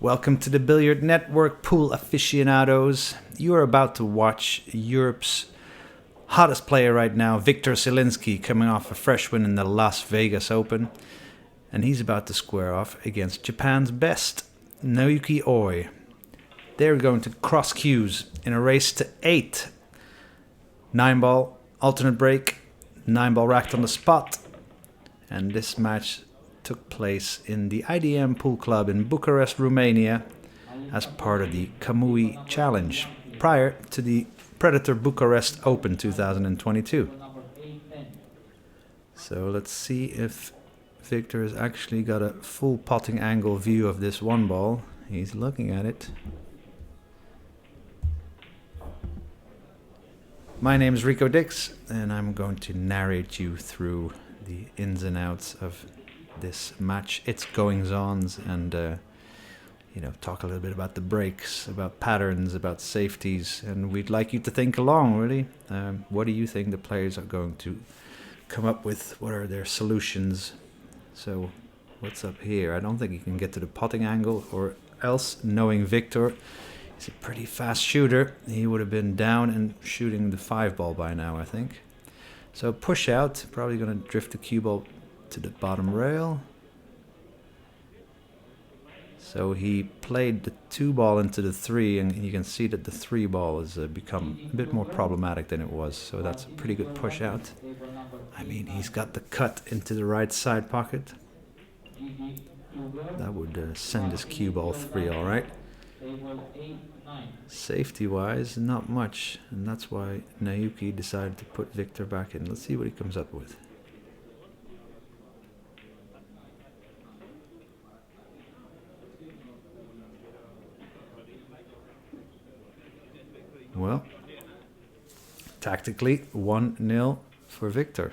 Welcome to the Billiard Network, pool aficionados. You are about to watch Europe's hottest player right now, Wiktor Zielinski, coming off a fresh win in the Las Vegas Open. And he's about to square off against Japan's best, Naoyuki. They're going to cross cues in a race to 8. 9-ball, alternate break, 9-ball racked on the spot. And this match took place in the IDM Pool Club in Bucharest, Romania, as part of the Kamui Challenge, prior to the Predator Bucharest Open 2022. So let's see if Wiktor has actually got a full potting angle view of this one ball. He's looking at it. My name is Rico Diks, and I'm going to narrate you through the ins and outs of this match, its goings-ons, and talk a little bit about the breaks, about patterns, about safeties, and we'd like you to think along, really. What do you think the players are going to come up with? What are their solutions? So, what's up here? I don't think he can get to the potting angle, or else, knowing Wiktor, he's a pretty fast shooter. He would have been down and shooting the 5-ball by now, I think. So, push out, probably going to drift the cue ball to the bottom rail. So he played the 2-ball into the 3, and you can see that the 3-ball has become a bit more problematic than it was. So that's a pretty good push out. I mean, he's got the cut into the right side pocket. That would send his cue ball 3 all right. Safety wise, not much, and that's why Naoyuki decided to put Wiktor back in. Let's see what he comes up with. Well, tactically, 1-0 for Wiktor.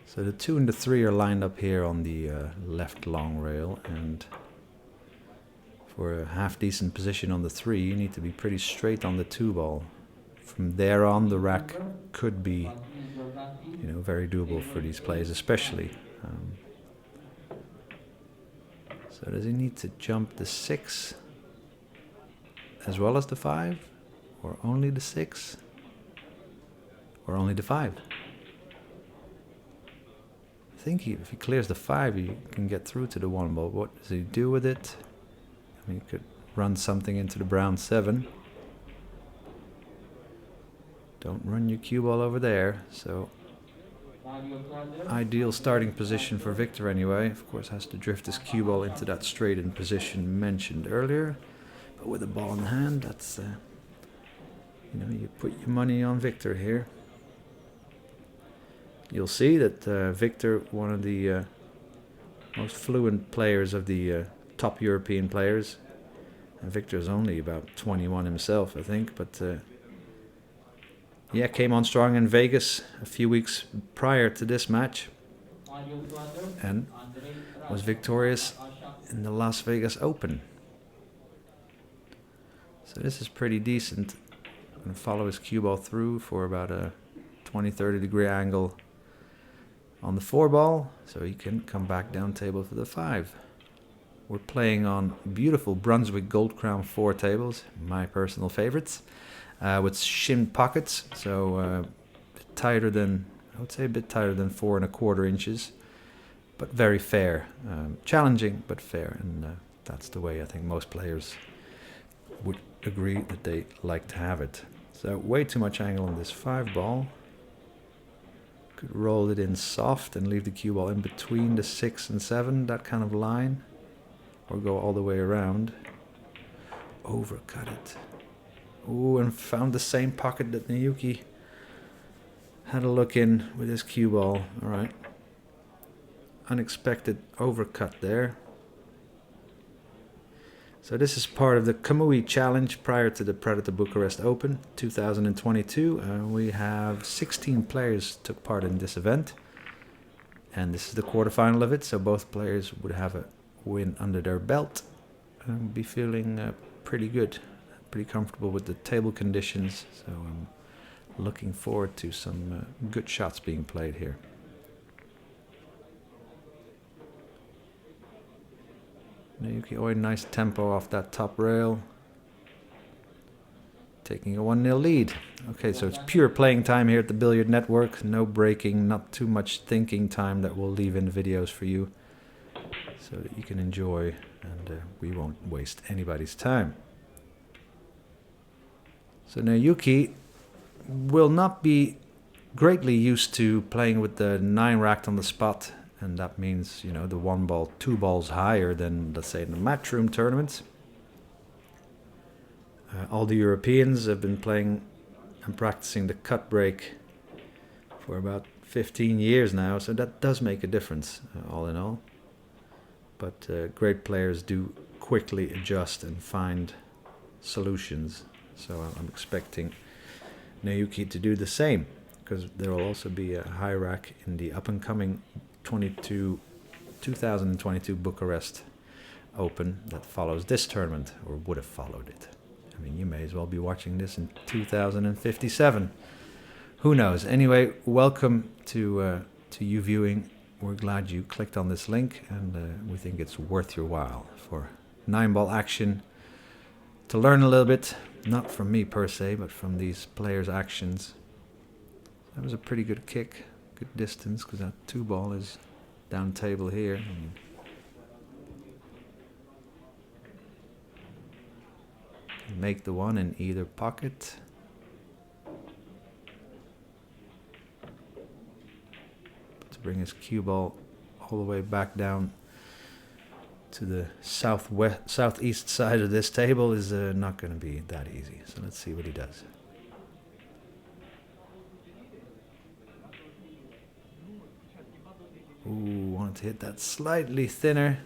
So the 2 and the 3 are lined up here on the left long rail, and for a half-decent position on the 3, you need to be pretty straight on the 2-ball. From there on, the rack could be, very doable for these players, especially. So does he need to jump the 6 as well as the 5? Or only the 6? Or only the 5? I think if he clears the 5, he can get through to the 1-ball. What does he do with it? I mean, he could run something into the brown 7. Don't run your cue ball over there. So ideal starting position for Wiktor anyway. Of course, has to drift his cue ball into that straightened position mentioned earlier. But with a ball in hand, that's you put your money on Wiktor here. You'll see that Wiktor, one of the most fluent players of the top European players. And Wiktor's only about 21 himself, I think, but came on strong in Vegas a few weeks prior to this match and was victorious in the Las Vegas Open. So this is pretty decent. I'm going to follow his cue ball through for about a 20-30 degree angle on the 4-ball, so he can come back down table for the 5. We're playing on beautiful Brunswick Gold Crown 4 tables, my personal favorites. With shimmed pockets, so a bit tighter than, I would say a bit tighter than 4¼ inches, but very fair. Challenging, but fair, and that's the way I think most players would agree that they like to have it. So way too much angle on this 5-ball. Could roll it in soft and leave the cue ball in between the 6 and 7, that kind of line, or go all the way around. Overcut it. Ooh, and found the same pocket that Naoyuki had a look in with his cue ball. All right. Unexpected overcut there. So this is part of the Kamui Challenge prior to the Predator Bucharest Open 2022. We have 16 players took part in this event. And this is the quarterfinal of it, so both players would have a win under their belt and be feeling pretty good. Pretty comfortable with the table conditions, so looking forward to some good shots being played here. Naoyuki Oi, nice tempo off that top rail. Taking a 1-0 lead. Okay, so it's pure playing time here at the Billiard Network. No breaking, not too much thinking time that we'll leave in the videos for you, so that you can enjoy, and we won't waste anybody's time. So Naoyuki will not be greatly used to playing with the 9 racked on the spot, and that means, you know, the 1 ball, 2 balls higher than, let's say, in the matchroom tournaments. All the Europeans have been playing and practicing the cut break for about 15 years now, so that does make a difference, all in all. But great players do quickly adjust and find solutions, so I'm expecting Naoyuki to do the same, because there will also be a high rack in the up-and-coming 2022 Bucharest Open that follows this tournament, or would have followed it. I mean, you may as well be watching this in 2057. Who knows? Anyway, welcome to you viewing. We're glad you clicked on this link, and we think it's worth your while for 9-ball action. To learn a little bit, not from me per se, but from these players' actions. That was a pretty good kick, good distance, because that 2-ball is down table here. Make the 1 in either pocket. To bring his cue ball all the way back down to the southeast side of this table is not going to be that easy. So let's see what he does. Ooh, wanted to hit that slightly thinner,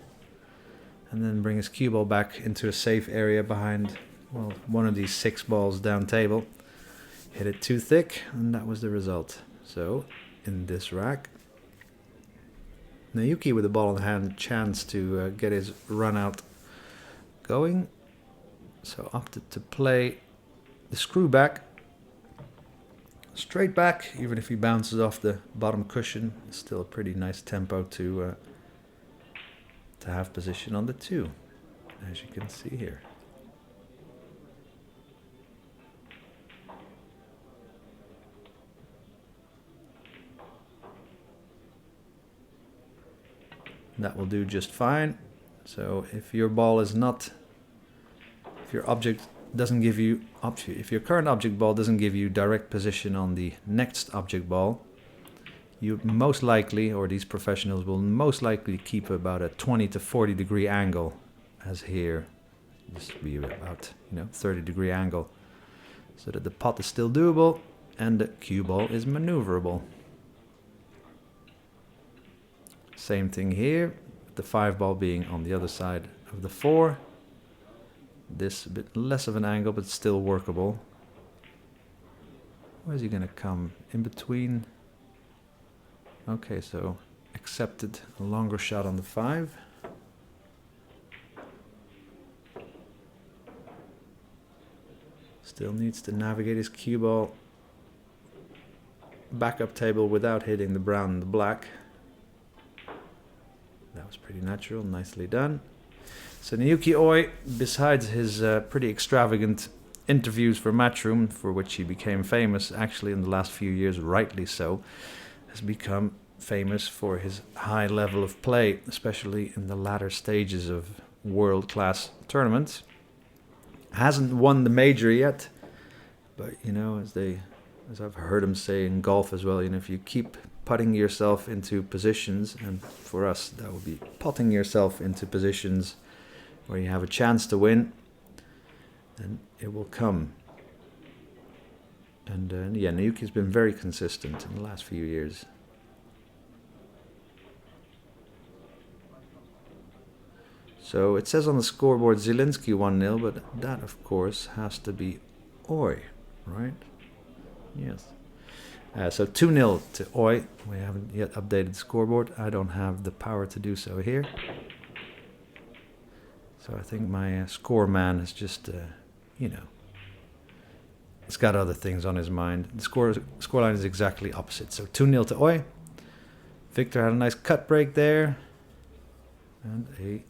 and then bring his cue ball back into a safe area behind, well, one of these 6 balls down table. Hit it too thick, and that was the result. So, in this rack, Naoyuki with the ball in hand, chance to get his run out going. So opted to play the screw back. Straight back, even if he bounces off the bottom cushion. Still a pretty nice tempo to have position on the 2, as you can see here. That will do just fine. So if your ball is not, if your object doesn't give you, if your current object ball doesn't give you direct position on the next object ball, you most likely, or these professionals will most likely keep about a 20 to 40 degree angle, as here. This will be about, 30 degree angle, so that the pot is still doable and the cue ball is maneuverable. Same thing here, the 5-ball being on the other side of the 4. This a bit less of an angle, but still workable. Where's he gonna come? In between? Okay, so accepted a longer shot on the 5. Still needs to navigate his cue ball back up table without hitting the brown and the black. That was pretty natural, nicely done. So Naoyuki Oi, besides his pretty extravagant interviews for Matchroom, for which he became famous actually in the last few years, rightly so, has become famous for his high level of play, especially in the latter stages of world-class tournaments. Hasn't won the major yet, but as I've heard him say in golf as well, if you keep putting yourself into positions, and for us that would be putting yourself into positions where you have a chance to win, then it will come. And Naoyuki's been very consistent in the last few years. So it says on the scoreboard Zielinski 1-0, but that of course has to be Oi, right? Yes. So 2-0 to Oi. We haven't yet updated the scoreboard. I don't have the power to do so here. So I think my score man has just, he's got other things on his mind. The scoreline is exactly opposite. So 2-0 to Oi. Wiktor had a nice cut break there. And a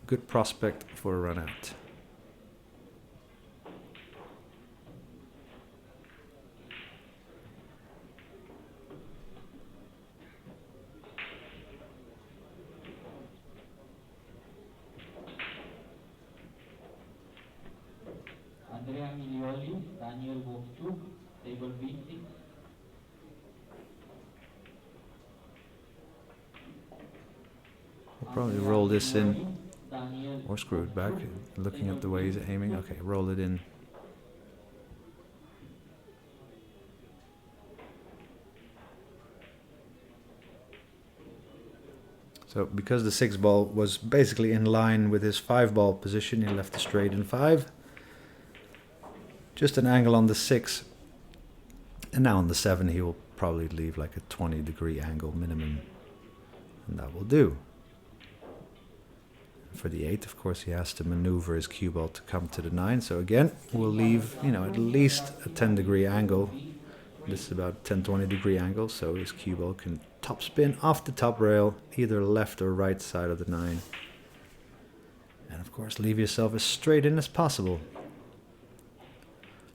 good prospect for a run out. We'll probably roll this in, or screw it back, looking at the way he's aiming. Okay, roll it in. So because the 6 ball was basically in line with his 5 ball position, he left the straight in 5. Just an angle on the 6. And now on the 7 he will probably leave like a 20-degree angle minimum. And that will do. For the 8, of course, he has to maneuver his cue ball to come to the 9. So again, we'll leave, at least a 10-degree angle. This is about a 10-20-degree angle, so his cue ball can top spin off the top rail, either left or right side of the 9. And of course, leave yourself as straight in as possible.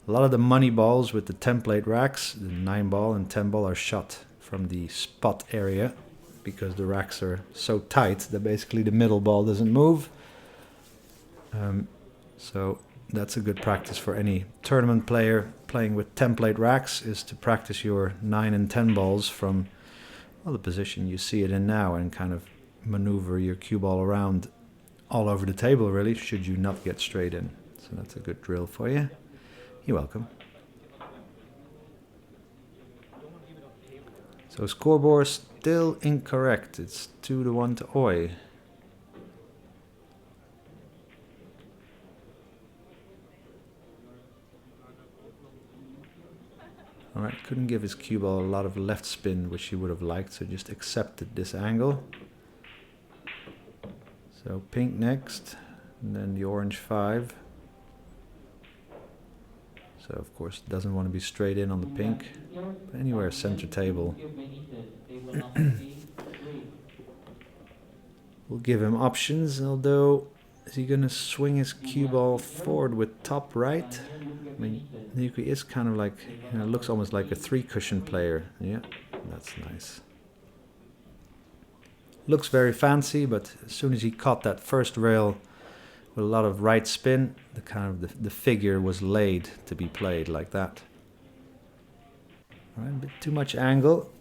A lot of the money balls with the template racks, the 9 ball and 10 ball, are shot from the spot area, because the racks are so tight that basically the middle ball doesn't move. So that's a good practice for any tournament player playing with template racks, is to practice your 9 and 10 balls from the position you see it in now, and kind of maneuver your cue ball around all over the table, really, should you not get straight in. So that's a good drill for you. You're welcome. So scoreboard still incorrect. It's 2-1 to Oi. Alright, couldn't give his cue ball a lot of left spin, which he would have liked, so just accepted this angle. So pink next, and then the orange 5. So of course doesn't want to be straight in on the pink, but anywhere center table. We'll give him options, although is he going to swing his cue ball forward with top right? I mean, Naoyuki is kind of like, looks almost like a 3-cushion player. Yeah, that's nice. Looks very fancy, but as soon as he caught that first rail with a lot of right spin, the figure was laid to be played like that. Alright, a bit too much angle,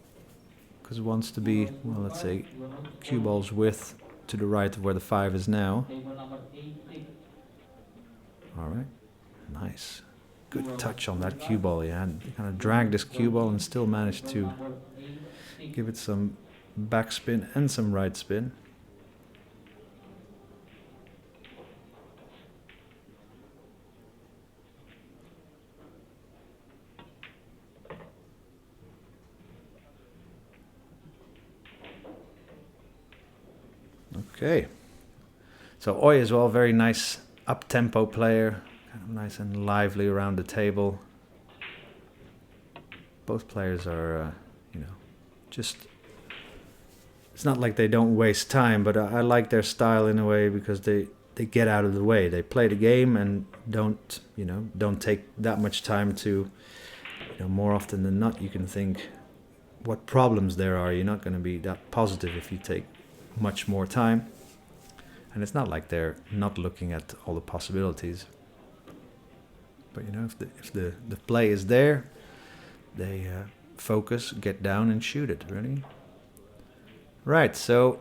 because it wants to be, well, let's say, cue ball's width to the right of where the 5 is now. Alright, nice. Good touch on that cue ball. Yeah, kind of dragged this cue ball and still managed to give it some backspin and some right spin. Okay, so Oi as well, very nice up-tempo player, kind of nice and lively around the table. Both players are, just, it's not like they don't waste time, but I like their style in a way, because they get out of the way. They play the game and don't take that much time to, more often than not, you can think what problems there are. You're not going to be that positive if you take much more time, and it's not like they're not looking at all the possibilities, but if the play is there, they focus, get down and shoot it, really. Right, so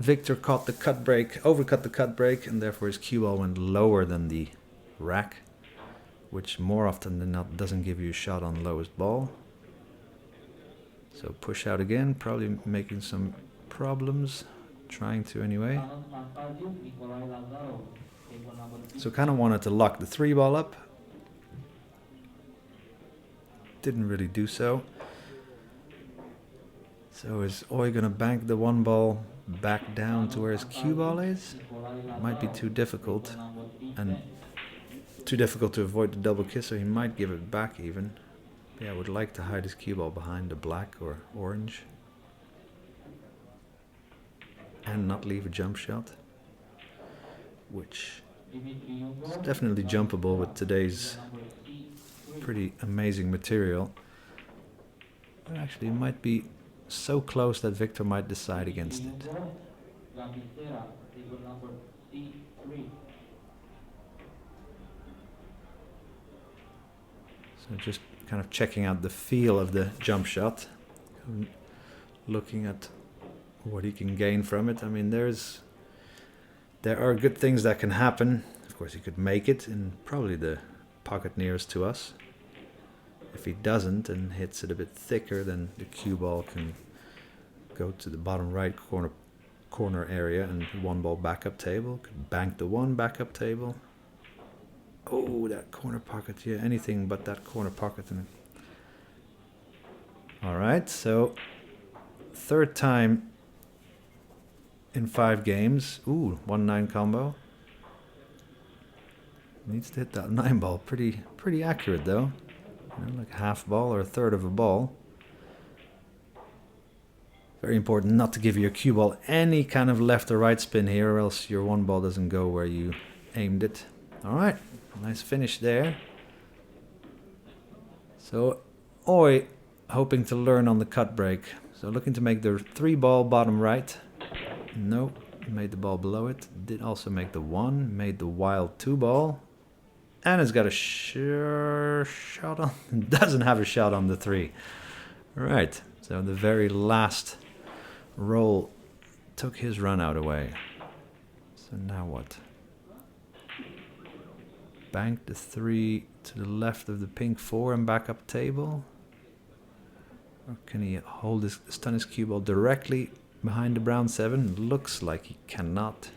Wiktor caught the cut break, overcut the cut break, and therefore his cue ball went lower than the rack, which more often than not doesn't give you a shot on lowest ball. So push out again, probably making some problems. Trying to anyway. So kind of wanted to lock the 3 ball up. Didn't really do so. So is Oi gonna bank the 1 ball back down to where his cue ball is? Might be too difficult. And too difficult to avoid the double kiss, so he might give it back even. But yeah, I would like to hide his cue ball behind the black or orange. And not leave a jump shot. Which is definitely jumpable with today's pretty amazing material. But actually it might be so close that Wiktor might decide against it. So just kind of checking out the feel of the jump shot. Looking at what he can gain from it. I mean, there are good things that can happen. Of course, he could make it in probably the pocket nearest to us. If he doesn't and hits it a bit thicker, then the cue ball can go to the bottom right corner area and one ball backup table. Could bank the one backup table. Oh, that corner pocket. Yeah, anything but that corner pocket. All right, so third time in 5 games. Ooh, 1-9 combo. Needs to hit that 9 ball. Pretty accurate though. You know, like a half ball or a third of a ball. Very important not to give your cue ball any kind of left or right spin here, or else your one ball doesn't go where you aimed it. All right, nice finish there. So Oi hoping to learn on the cut break. So looking to make the 3 ball bottom right. No, made the ball below it. Did also make the 1, made the wild 2 ball. And it's got a shot on. Doesn't have a shot on the 3. Right, so the very last roll took his run out away. So now what? Bank the 3 to the left of the pink 4 and back up table. Or can he hold his stun his cue ball directly behind the brown 7? Looks like he cannot.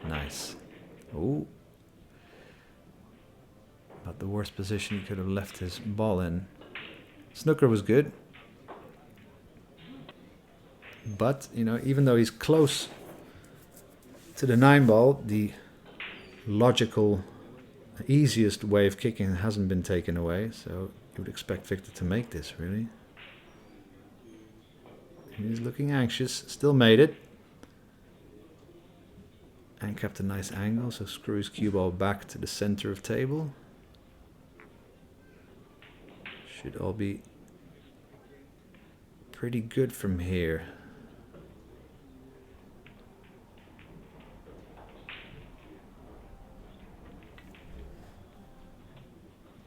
Nice. Oh. But the worst position he could have left his ball in. Snooker was good. But, you know, even though he's close to the 9 ball, the logical, easiest way of kicking hasn't been taken away. So you would expect Wiktor to make this, really. He's looking anxious. Still made it. And kept a nice angle, so screw his cue ball back to the center of table. Should all be pretty good from here.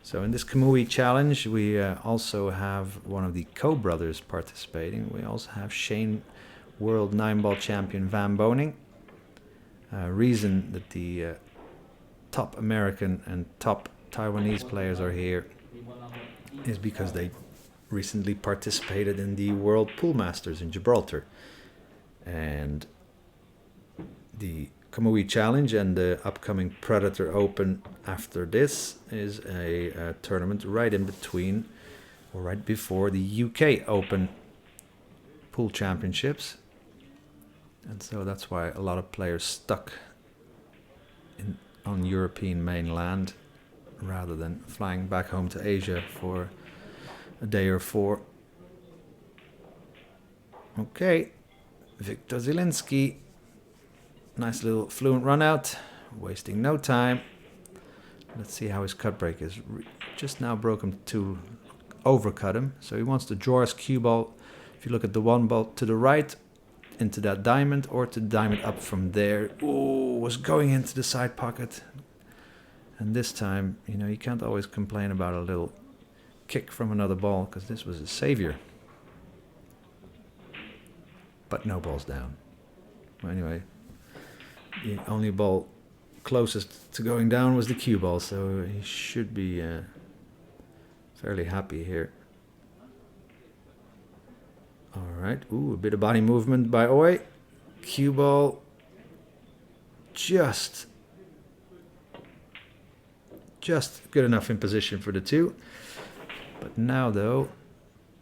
So in this Kamui challenge, we also have one of the co-brothers participating. We also have Shane World 9-ball champion Van Boning. Reason that the top American and top Taiwanese players are here is because they recently participated in the World Pool Masters in Gibraltar. And the Kamui Challenge and the upcoming Predator Open after this is a tournament right in between, or right before the UK Open Pool Championships. And so that's why a lot of players stuck on European mainland rather than flying back home to Asia for a day or 4. Okay, Wiktor Zielinski. Nice little fluent run out, wasting no time. Let's see how his cut break is. Just now broke him to overcut him. So he wants to draw his cue ball. If you look at the 1 ball to the right, into that diamond, or to diamond up from there. Ooh, was going into the side pocket. And this time, you know, you can't always complain about a little kick from another ball, because this was a savior. But no balls down. Well, anyway, the only ball closest to going down was the cue ball, so he should be fairly happy here. Alright, ooh, a bit of body movement by Oi. Cue ball just good enough in position for the 2. But now though,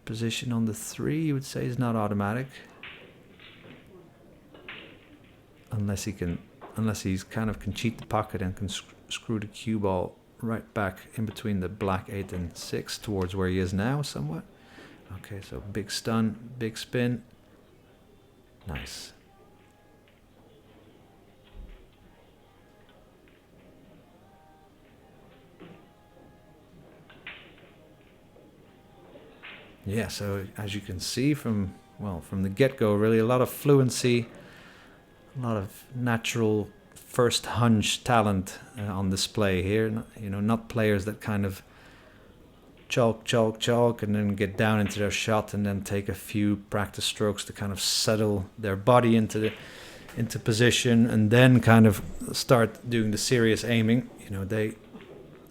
position on the 3 you would say is not automatic. unless he's kind of can cheat the pocket and can screw the cue ball right back in between the black 8 and 6 towards where he is now somewhat. Okay, so big stun, big spin. Nice. Yeah, so as you can see from the get-go, really a lot of fluency, a lot of natural first hunch talent on display here. You know, not players that kind of chalk, and then get down into their shot and then take a few practice strokes to kind of settle their body into position and then kind of start doing the serious aiming. You know,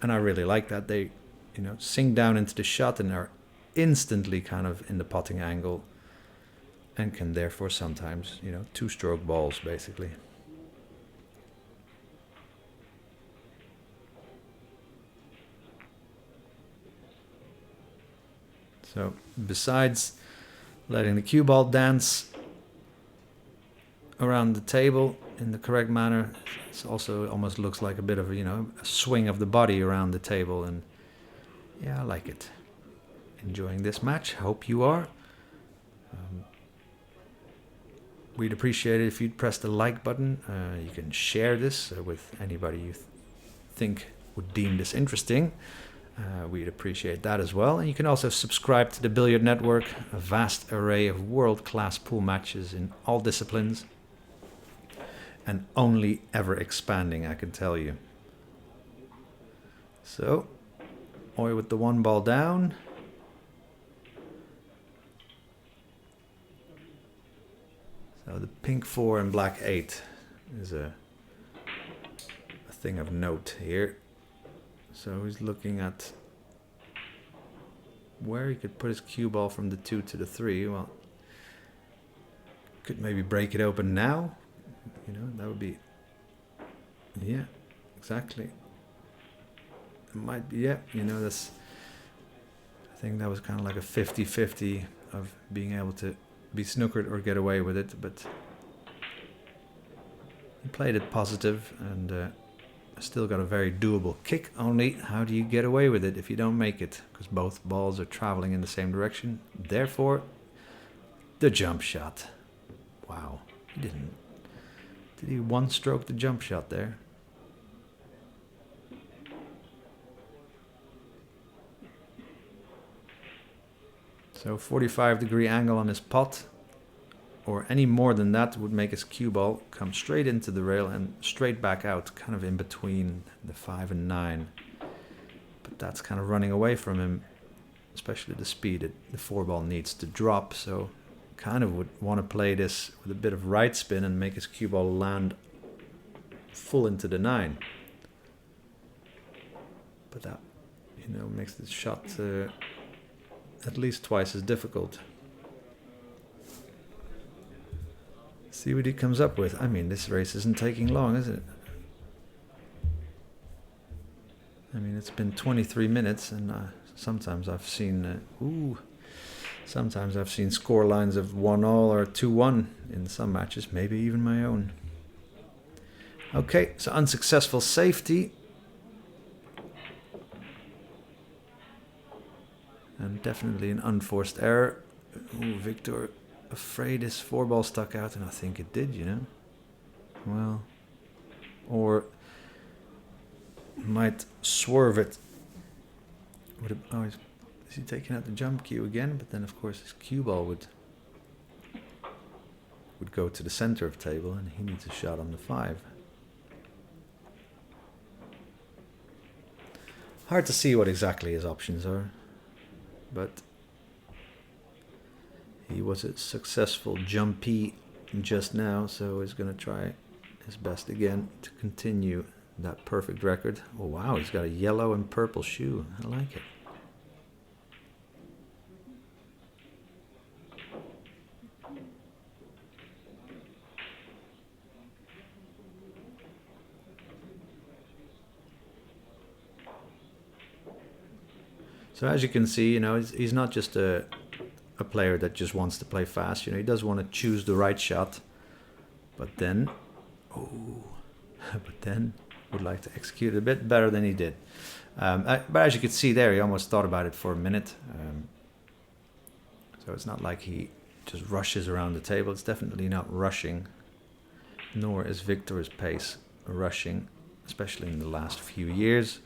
and I really like that, they, you know, sink down into the shot and are instantly kind of in the potting angle and can therefore sometimes, you know, two-stroke balls basically. So besides letting the cue ball dance around the table in the correct manner, it also almost looks like a bit of, you know, a swing of the body around the table. And yeah, I like it. Enjoying this match. Hope you are. We'd appreciate it if you'd press the like button. You can share this with anybody you think would deem this interesting. We'd appreciate that as well. And you can also subscribe to the Billiard Network, a vast array of world-class pool matches in all disciplines. And only ever expanding, I can tell you. So, Oy with the one ball down. So the pink 4 and black 8 is a thing of note here. So he's looking at where he could put his cue ball from the 2 to the 3. Well, could maybe break it open now. You know, that would be... Yeah, exactly. It might be, yeah, you know, that's... I think that was kind of like a 50-50 of being able to be snookered or get away with it, but he played it positive and still got a very doable kick. Only how do you get away with it if you don't make it? Because both balls are traveling in the same direction. Therefore, the jump shot. Wow, he didn't. Did he one stroke the jump shot there? So 45-degree angle on his pot, or any more than that would make his cue ball come straight into the rail and straight back out, kind of in between the 5 and 9. But that's kind of running away from him, especially the speed the 4 ball needs to drop. So kind of would want to play this with a bit of right spin and make his cue ball land full into the 9. But that, you know, makes the shot at least twice as difficult. See what he comes up with. I mean, this race isn't taking long, is it? I mean, it's been 23 minutes, and sometimes I've seen sometimes I've seen score lines of 1-1 or 2-1 in some matches, maybe even my own. Okay, so unsuccessful safety. And definitely an unforced error. Ooh, Wiktor afraid his 4 ball stuck out, and I think it did, you know. Well, or might swerve it. Is he taking out the jump cue again? But then, of course, his cue ball would go to the center of table, and he needs a shot on the 5. Hard to see what exactly his options are. But he was a successful jumpy just now, so he's going to try his best again to continue that perfect record. Oh wow, he's got a yellow and purple shoe. I like it. So as you can see, you know, he's not just a player that just wants to play fast. You know, he does want to choose the right shot, but then Oh, but then would like to execute it a bit better than he did. But as you could see there, he almost thought about it for a minute. So it's not like he just rushes around the table. It's definitely not rushing, nor is Wiktor's pace rushing, especially in the last few years.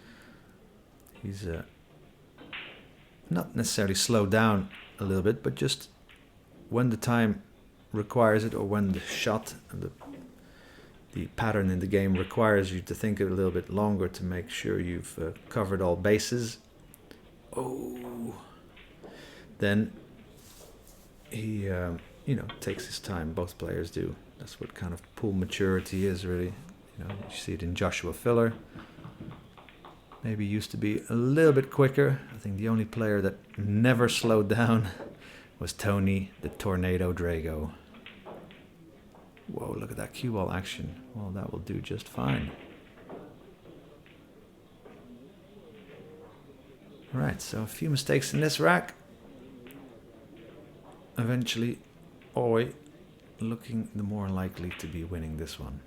He's not necessarily slowed down a little bit, but just when the time requires it, or when the shot and the pattern in the game requires you to think a little bit longer to make sure you've covered all bases. Oh, then he takes his time. Both players do. That's what kind of pool maturity is, really. You see it in Joshua Filler. Maybe used to be a little bit quicker. I think the only player that never slowed down was Tony the Tornado Drago. Whoa, look at that cue ball action. Well, that will do just fine. Alright, so a few mistakes in this rack. Eventually, Oi looking the more likely to be winning this one.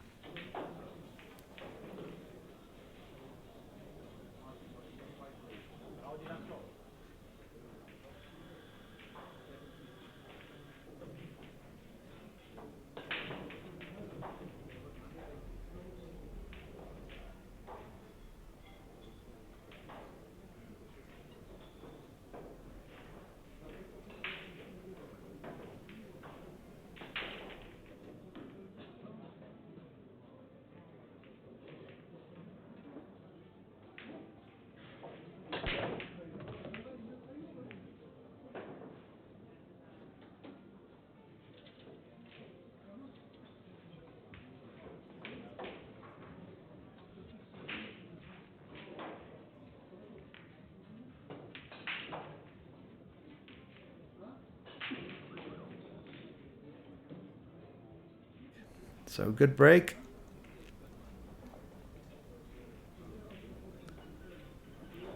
So good break.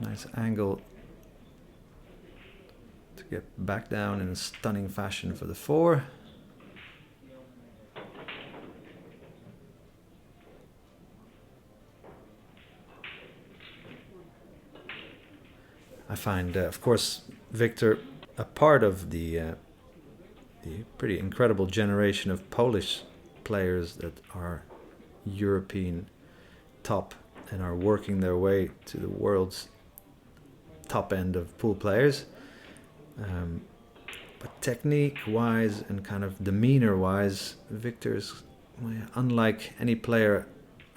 Nice angle to get back down in a stunning fashion for the 4. I find, of course, Wiktor a part of the pretty incredible generation of Polish players that are European top and are working their way to the world's top end of pool players. But technique-wise and kind of demeanor-wise, Wiktor's unlike any player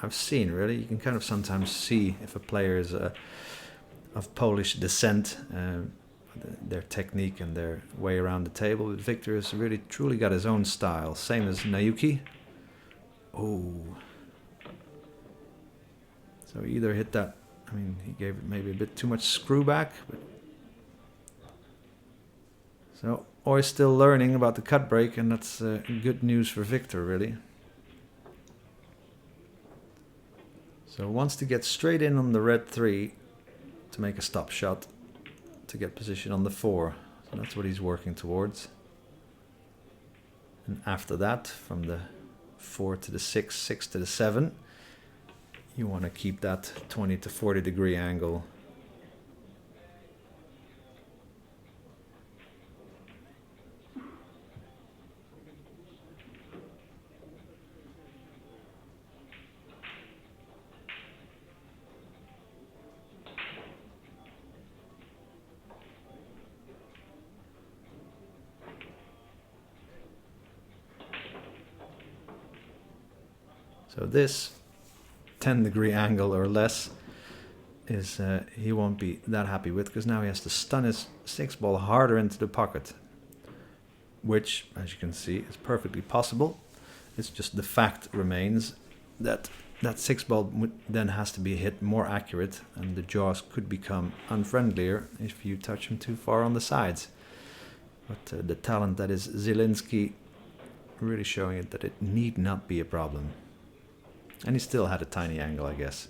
I've seen, really. You can kind of sometimes see if a player is of Polish descent, their technique and their way around the table. But Wiktor has really truly got his own style, same as Naoyuki. Oh. So he either hit that, I mean, he gave it maybe a bit too much screw back. But so, Oi's still learning about the cut break, and that's good news for Wiktor, really. So wants to get straight in on the red 3 to make a stop shot to get position on the 4. So that's what he's working towards. And after that, from the 4 to the 6, 6 to the 7, you want to keep that 20 to 40 degree angle. So this 10 degree angle or less is he won't be that happy with, because now he has to stun his 6 ball harder into the pocket, which, as you can see, is perfectly possible. It's just the fact remains that that 6 ball then has to be hit more accurate, and the jaws could become unfriendlier if you touch him too far on the sides. But the talent that is Zielinski really showing it that it need not be a problem. And he still had a tiny angle, I guess.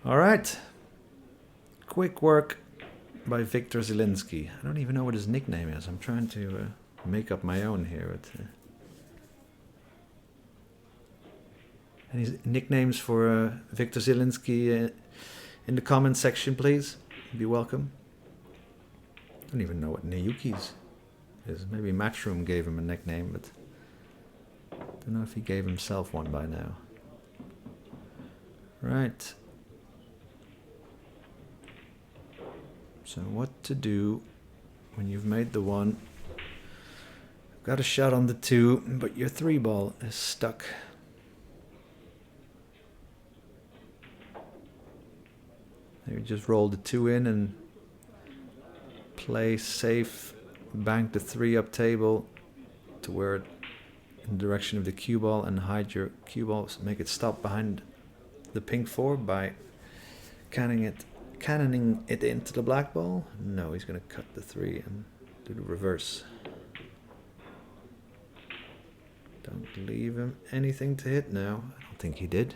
All right. Quick work by Wiktor Zielinski. I don't even know what his nickname is. I'm trying to make up my own here. But, Any nicknames for Wiktor Zielinski in the comment section, please? You'd be welcome. I don't even know what Naoyuki's is. Maybe Matchroom gave him a nickname, but I don't know if he gave himself one by now. Right. So what to do when you've made the 1? Got a shot on the 2, but your 3 ball is stuck. You just roll the 2 in and play safe. Bank the 3 up table to where it, in the direction of the cue ball, and hide your cue ball. So make it stop behind the pink 4 by cannoning it into the black ball. No, he's going to cut the 3 and do the reverse. Don't leave him anything to hit now. I don't think he did.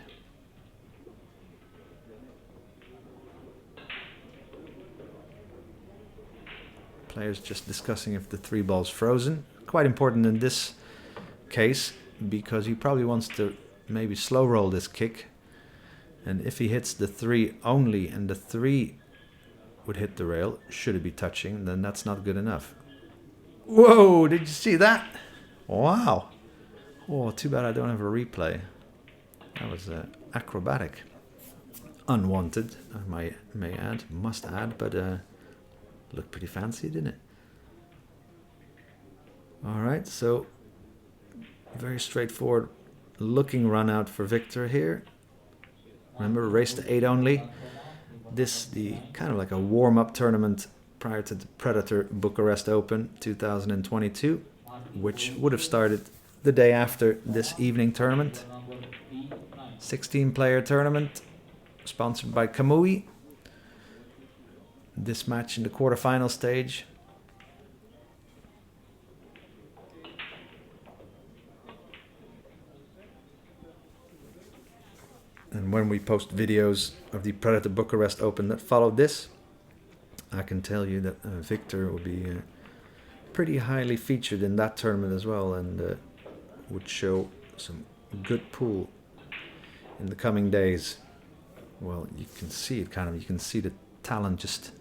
Players just discussing if the 3 ball's frozen. Quite important in this case because he probably wants to maybe slow roll this kick. And if he hits the 3 only and the 3 would hit the rail, should it be touching, then that's not good enough. Whoa, did you see that? Wow. Oh, too bad I don't have a replay. That was acrobatic. Unwanted, I may add, must add, but looked pretty fancy, didn't it? Alright, so very straightforward looking run out for Wiktor here. Remember, race to 8 only. This, the kind of like a warm-up tournament prior to the Predator Bucharest Open 2022, which would have started the day after this evening tournament. 16-player tournament, sponsored by Kamui. This match in the quarterfinal stage. And when we post videos of the Predator Bucharest Open that followed this, I can tell you that Wiktor will be pretty highly featured in that tournament as well, and would show some good pool in the coming days. Well, you can see it kind of. You can see the talent just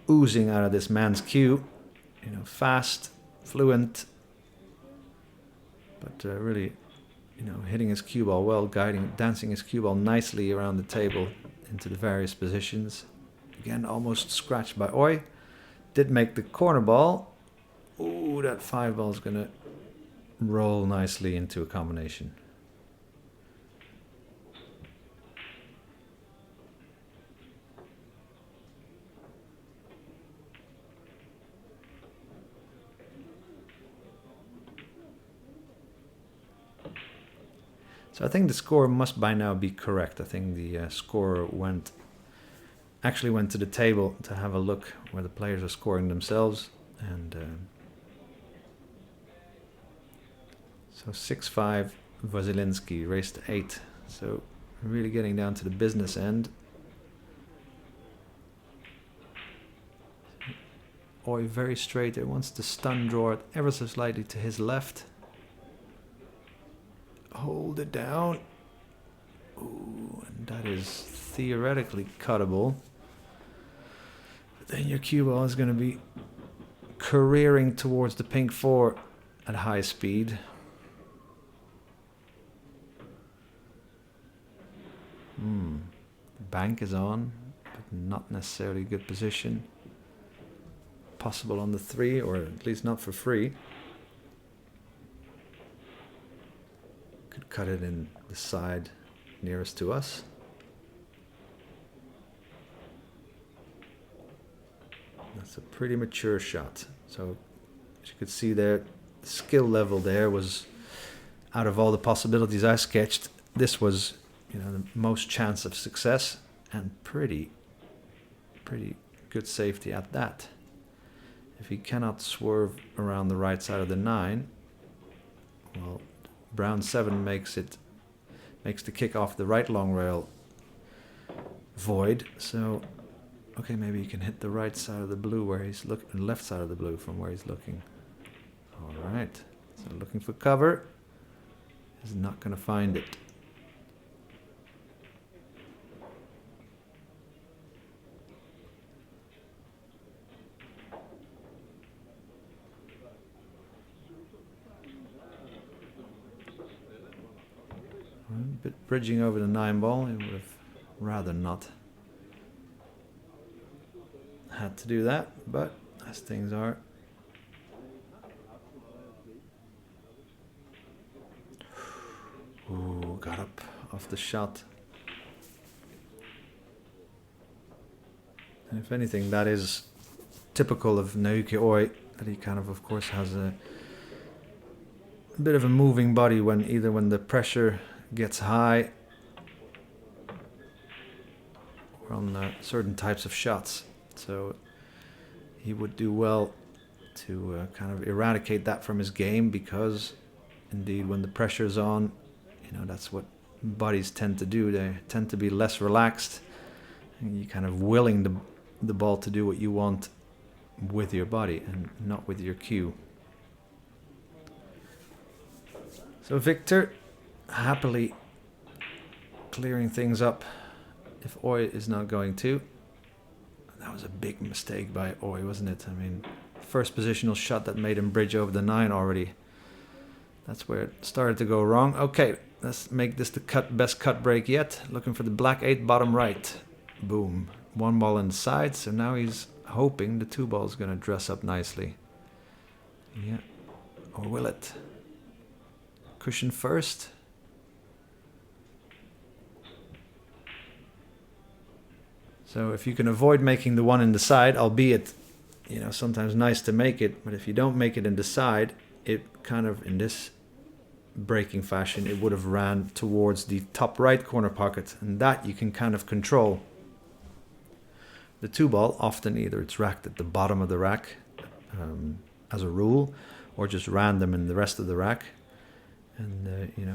oozing out of this man's cue. You know, fast, fluent, but really, you know, hitting his cue ball well, dancing his cue ball nicely around the table into the various positions. Again, almost scratched by Oi. Did make the corner ball. Ooh, that 5 ball is gonna roll nicely into a combination. So I think the score must by now be correct. I think the scorer actually went to the table to have a look where the players are scoring themselves, and so 6-5 Zielinski, race to 8. So really getting down to the business end. Oi very straight there, wants to stun draw it ever so slightly to his left. Hold it down. Ooh, and that is theoretically cuttable. But then your cue ball is going to be careering towards the pink 4 at high speed. Bank is on, but not necessarily a good position. Possible on the 3, or at least not for free. Could cut it in the side nearest to us. That's a pretty mature shot. So as you could see there, the skill level there was, out of all the possibilities I sketched, this was, you know, the most chance of success, and pretty good safety at that. If he cannot swerve around the right side of the 9, well, brown 7 makes the kick off the right long rail void. So, okay, maybe you can hit the right side of the blue where he's looking, left side of the blue from where he's looking. All right, so looking for cover. He's not going to find it. bit bridging over the 9 ball. He would have rather not had to do that, but as things are. Ooh, got up off the shot. And if anything, that is typical of Naoyuki Oi, that he kind of course, has a bit of a moving body when the pressure gets high or on certain types of shots. So he would do well to kind of eradicate that from his game, because indeed when the pressure's on, that's what bodies tend to do. They tend to be less relaxed, and you're kind of willing the ball to do what you want with your body and not with your cue. So Wiktor happily clearing things up if Oi is not going to. That was a big mistake by Oi, wasn't it? I mean, first positional shot that made him bridge over the 9 already. That's where it started to go wrong. Okay, let's make this the best cut break yet. Looking for the black 8 bottom right. Boom. 1 ball inside, so now he's hoping the 2 ball is going to dress up nicely. Yeah, or will it? Cushion first. So if you can avoid making the 1 in the side, albeit, sometimes nice to make it, but if you don't make it in the side, it kind of, in this breaking fashion, it would have ran towards the top right corner pocket, and that you can kind of control. The 2 ball, often either it's racked at the bottom of the rack as a rule, or just random in the rest of the rack. And,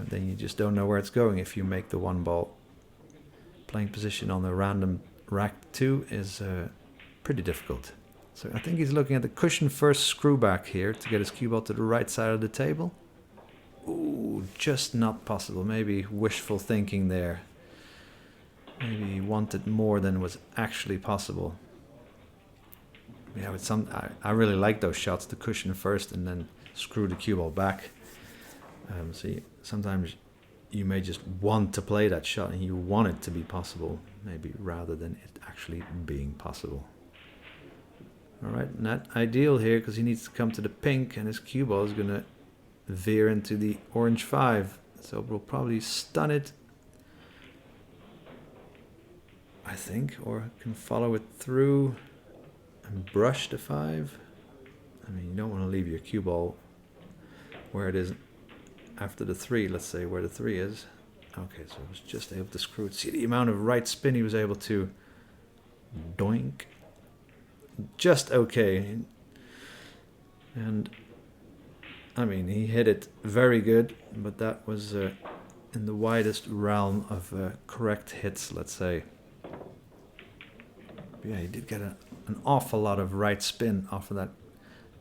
then you just don't know where it's going if you make the 1 ball. Playing position on the random rack 2 is pretty difficult. So I think he's looking at the cushion first screw back here to get his cue ball to the right side of the table. Ooh, just not possible. Maybe wishful thinking there. Maybe he wanted more than was actually possible. Yeah, with I really like those shots, the cushion first and then screw the cue ball back. Sometimes you may just want to play that shot and you want it to be possible, maybe rather than it actually being possible. Alright, not ideal here because he needs to come to the pink and his cue ball is going to veer into the orange 5. So we'll probably stun it, I think, or can follow it through and brush the 5. I mean, you don't want to leave your cue ball where it is after the 3, let's say where the 3 is. Okay, so I was just able to screw it. See the amount of right spin he was able to doink. Just okay. And I mean, he hit it very good, but that was in the widest realm of correct hits, let's say. But yeah, he did get an awful lot of right spin off of that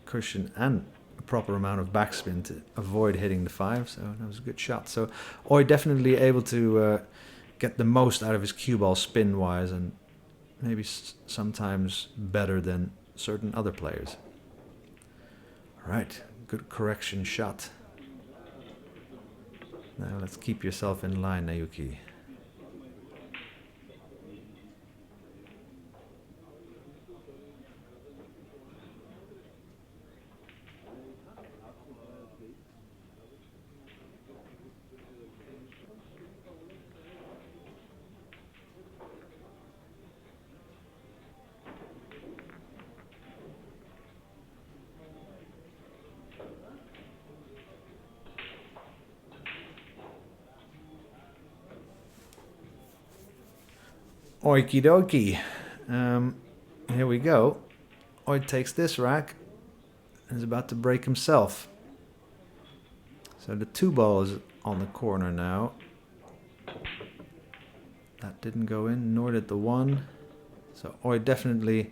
cushion and a proper amount of backspin to avoid hitting the 5, so that was a good shot. So Oi definitely able to get the most out of his cue ball spin-wise, and maybe sometimes better than certain other players. Alright, good correction shot. Now let's keep yourself in line, Naoyuki. Okie dokie. Here we go. Oi takes this rack and is about to break himself. So the 2 ball is on the corner now. That didn't go in, nor did the 1. So Oi definitely,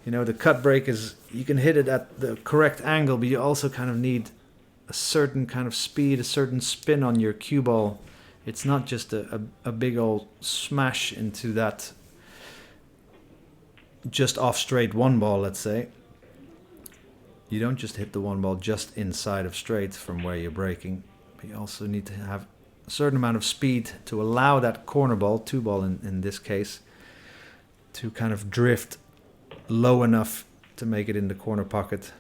the cut break is, you can hit it at the correct angle, but you also kind of need a certain kind of speed, a certain spin on your cue ball. It's not just a big old smash into that just off straight 1 ball, let's say. You don't just hit the 1 ball just inside of straight from where you're breaking, but you also need to have a certain amount of speed to allow that corner ball, 2-ball in this case, to kind of drift low enough to make it in the corner pocket.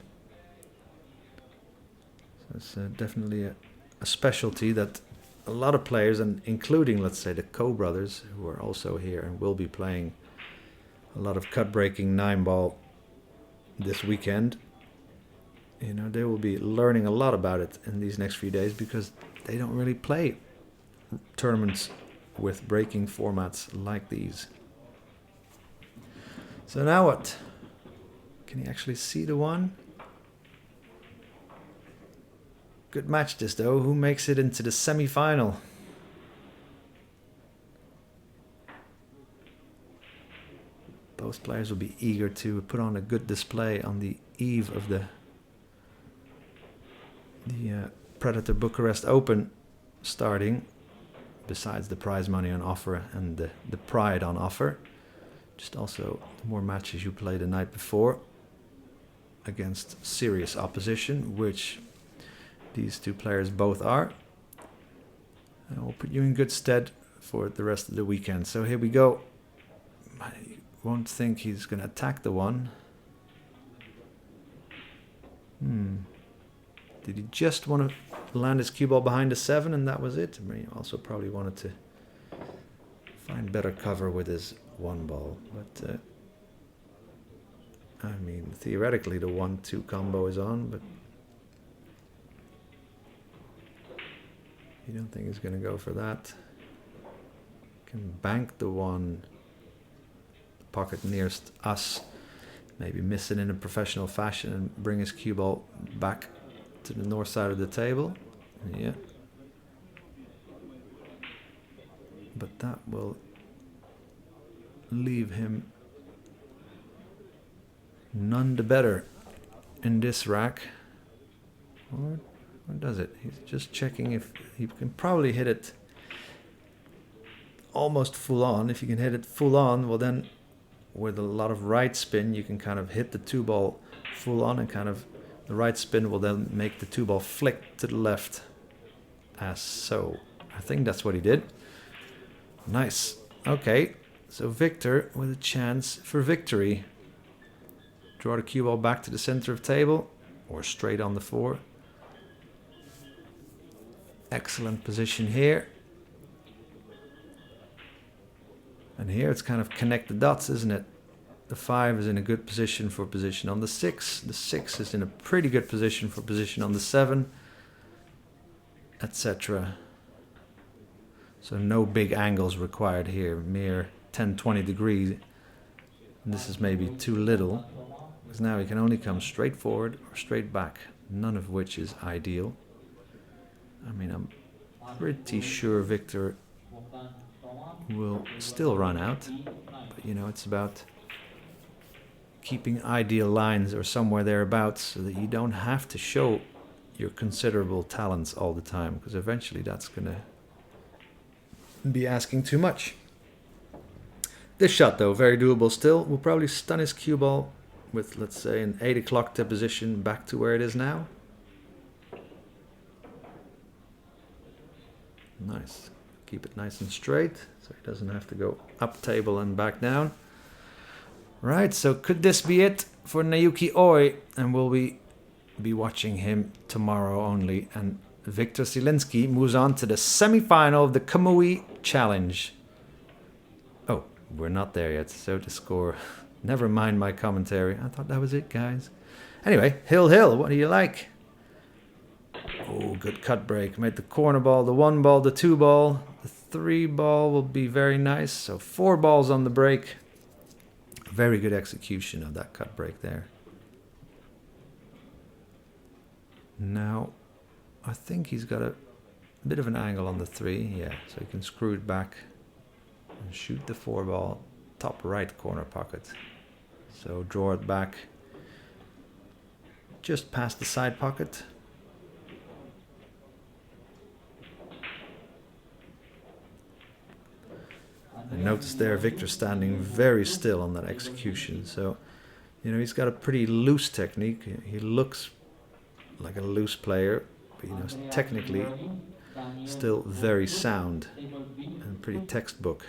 So it's definitely a specialty that a lot of players, and including, let's say, the Ko brothers, who are also here and will be playing a lot of cut-breaking 9-ball this weekend, you know, they will be learning a lot about it in these next few days, because they don't really play tournaments with breaking formats like these. So now what? Can you actually see the one? Good match this though. Who makes it into the semi-final? Both players will be eager to put on a good display on the eve of the Predator Bucharest Open starting, besides the prize money on offer and the pride on offer. Just also the more matches you play the night before against serious opposition, which these two players both are. And we'll put you in good stead for the rest of the weekend. So here we go. I won't think he's going to attack the one. Did he just want to land his cue ball behind the 7 and that was it? I mean, he also probably wanted to find better cover with his 1-ball. But, I mean, theoretically the 1-2 combo is on, but you don't think he's going to go for that. Can bank the one, the pocket nearest us, maybe miss it in a professional fashion and bring his cue ball back to the north side of the table. Yeah. But that will leave him none the better in this rack. Or does it? He's just checking if he can probably hit it almost full on. If you can hit it full on, well then with a lot of right spin you can kind of hit the 2-ball full on, and kind of the right spin will then make the 2-ball flick to the left as so. I think that's what he did. Nice. Okay, so Wiktor with a chance for victory. Draw the cue ball back to the center of table or straight on the 4. Excellent position here. And here it's kind of connect the dots, isn't it? The 5 is in a good position for position on the 6. The 6 is in a pretty good position for position on the 7, etc. So no big angles required here, mere 10-20 degrees. And this is maybe too little, because now he can only come straight forward or straight back, none of which is ideal. I mean, I'm pretty sure Wiktor will still run out, but you know, it's about keeping ideal lines or somewhere thereabouts so that you don't have to show your considerable talents all the time, because eventually that's going to be asking too much. This shot though, very doable still. We'll probably stun his cue ball with, let's say, an 8 o'clock to position back to where it is now. Nice. Keep it nice and straight so he doesn't have to go up table and back down. Right, so could this be it for Naoyuki Oi? And will we be watching him tomorrow only? And Wiktor Zielinski moves on to the semi-final of the Kamui Challenge. Oh, we're not there yet, so the score. Never mind my commentary. I thought that was it, guys. Anyway, Hill, what do you like? Oh, good cut break. Made the corner ball, the 1-ball, the 2-ball. The 3-ball will be very nice. So 4 balls on the break. Very good execution of that cut break there. Now, I think he's got a bit of an angle on the 3. Yeah, so he can screw it back and shoot the 4-ball top right corner pocket. So draw it back just past the side pocket. And notice there Wiktor standing very still on that execution. So, you know, he's got a pretty loose technique. He looks like a loose player, but, you know, technically still very sound and pretty textbook.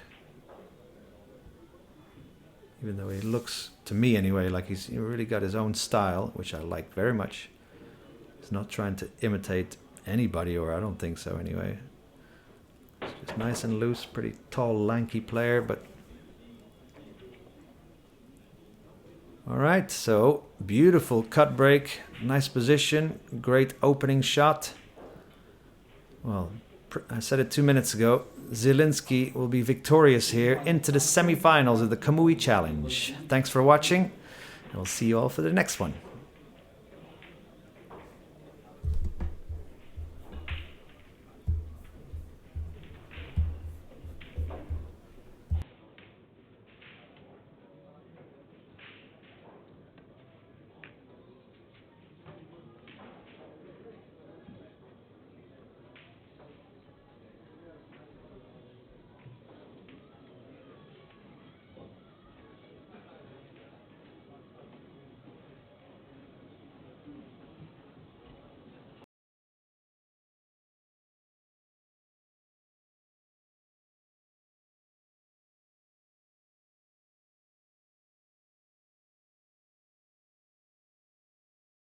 Even though he looks, to me anyway, like he's really got his own style, which I like very much. He's not trying to imitate anybody, or I don't think so anyway. It's just nice and loose, pretty tall, lanky player, but... Alright, so beautiful cut break, nice position, great opening shot. Well, I said it 2 minutes ago, Zielinski will be victorious here into the semi-finals of the Kamui Challenge. Thanks for watching, and we'll see you all for the next one.